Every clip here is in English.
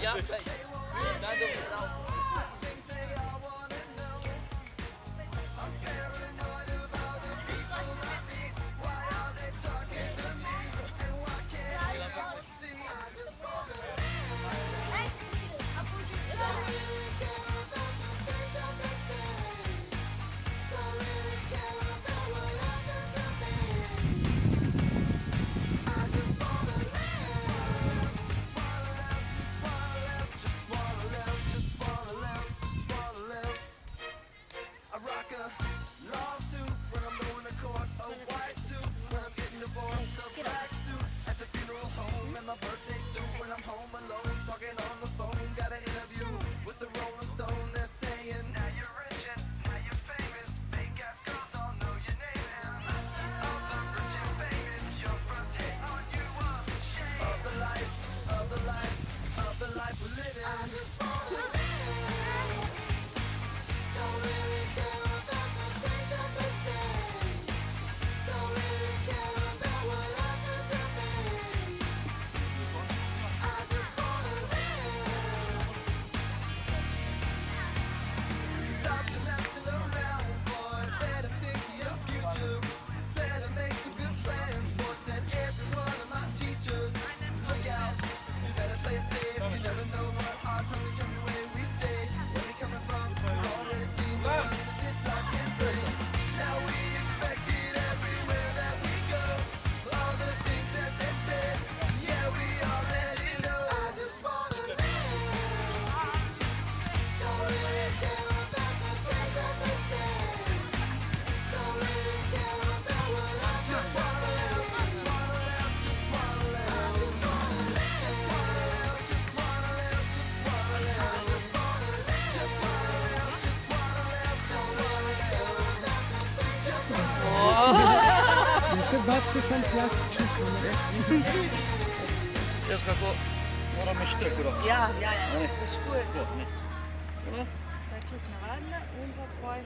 Ja, kijk. Daar doen we het al. Se baci sam plastični kamere. Jaz kako moram me štrkurati. Ja, težko je. Tako, ne. Tako čez navadna in pa poj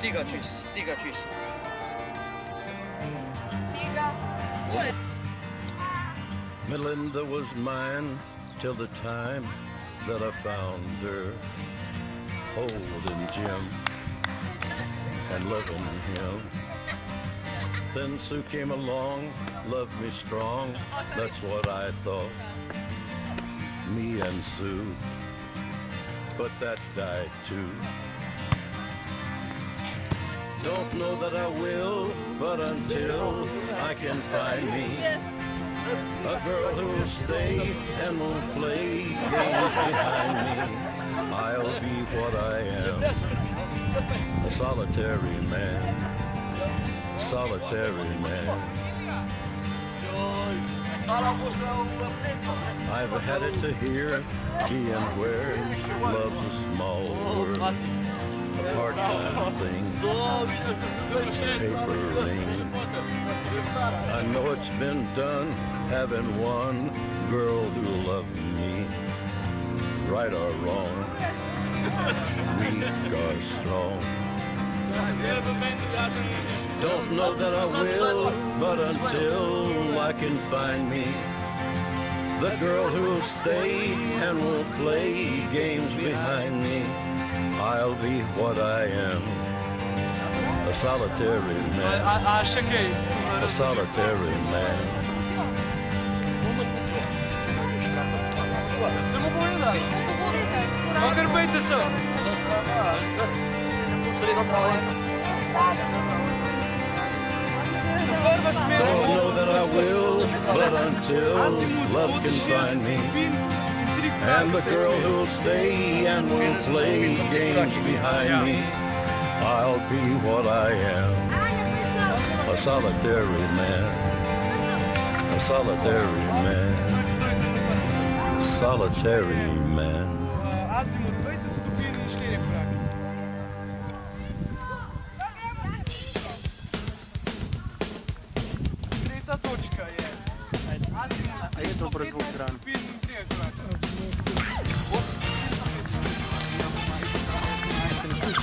Tiga čist. Tiga. Melinda was mine till the time that I found her holding Jim and loving him. Then Sue came along, loved me strong, that's what I thought, me and Sue, but that died too. Don't know that I will, but until I can find me a girl who'll stay and won't play games behind me, I'll be what I am, a solitary man, solitary man. I've had it to here, being where love's a small world, a part-time thing, paper ring. I know it's been done, having one girl who loved me, right or wrong, weak or strong. Don't know that I will, but until I can find me the girl who'll stay and won't play games behind me, I'll be what I am, a solitary man, a solitary man. Don't know that I will, but until love can find me, and the girl who'll stay and won't play games behind me, I'll be what I am, a solitary man, a solitary man, solitary man. A je dober zvok zraven. Se ne sliši?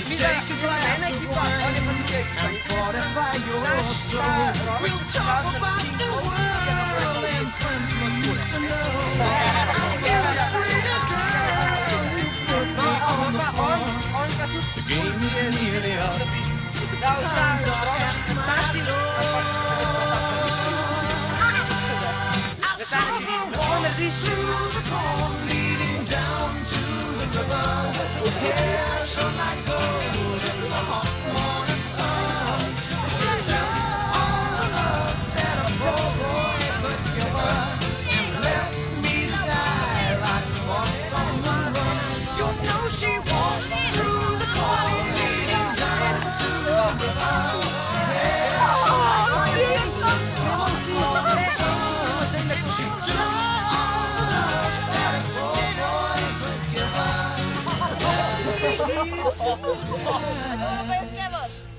Misa, and fortify your soul. We'll talk about the world and friends we used to know. Give us freedom, girl. You put me on the phone. The game is nearly up. Time's up and the light is I saw the water through the corn leading down to the river. Here shall I go in the hot morning sun. She'll tell me all the love that a poor boy could give her, and left me to die like once on the run. You know she walked through the corn leading down to the river. Here shall I go in the hot morning sun. She took all the love that a poor boy could give her.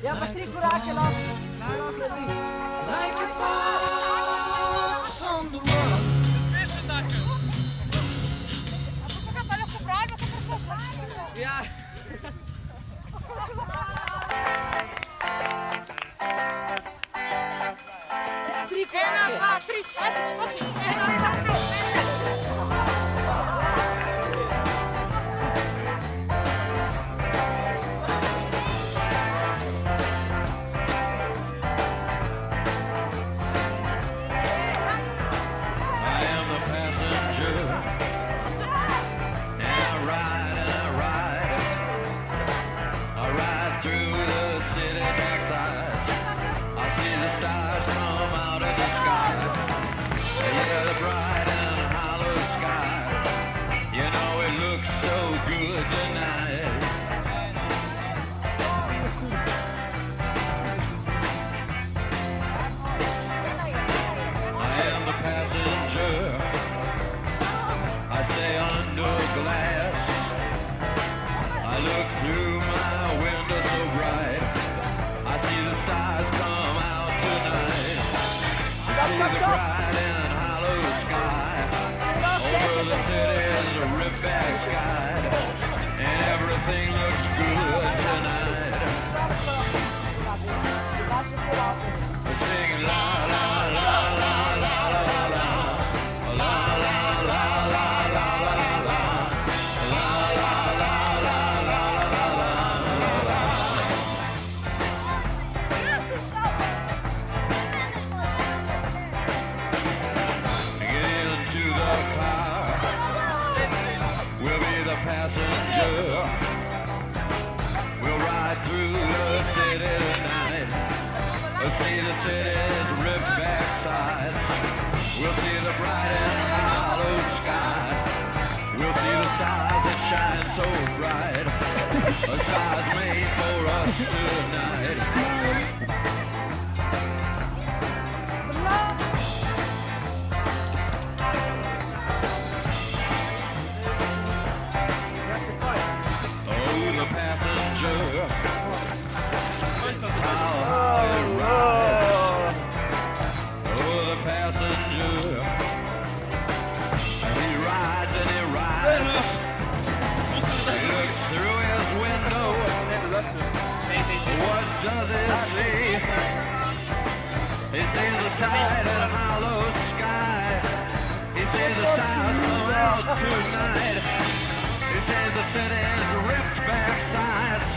Ja, maar 3 koraken lang. Like a fox on the run. Ja. Drie koraken. I am the passenger, and I ride and I ride. I ride through the city backsides. I see the stars come out of the sky. Yeah, the bright and hollow sky. You know it looks so good tonight. I am the passenger. I stay under glass. I look through my window so bright. I see the stars come out tonight. I see the bright and hollow sky. Over the city's rip-back sky. And everything looks good tonight. We're singing la la la la la la la. La la la la la la la. La la la la la la la. Get into the car. We'll be the passenger. We'll ride through the city tonight. We'll see the city's ripped-back sides. We'll see the bright and hollow sky. We'll see the stars that shine so bright. The stars made for us tonight. Oh, the passenger. How high it rides. Oh, the passenger. He rides and he rides. He looks through his window. What does he see? He sees the side and hollow sky. He sees the stars come out tonight. He sees the city's ripped back sides.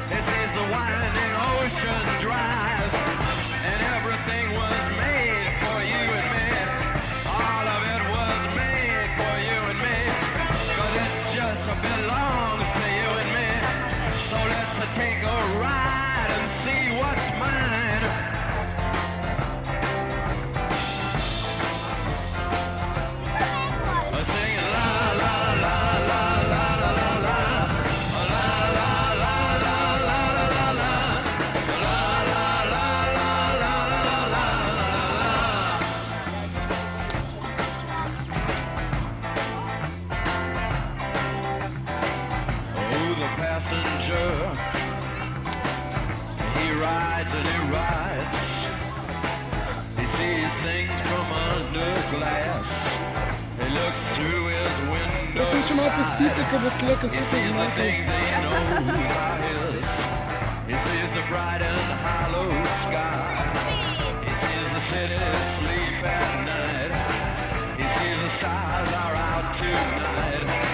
He sees the winding ocean drive. And everything was made for you and me. All of it was made for you and me. 'Cause it just belongs to you and me. So let's take a ride and see what's mine. Singing la la la la la la la la. La la la la la la la. La la la la la la la. Oh, the passenger. He rides and he rides. He sees things from under glass. He looks through his window. Facem uma partita che vou colocar He essa sees the semana. things that he knows are his. He sees the bright and hollow sky. He sees the city sleep at night. He sees the stars are out tonight.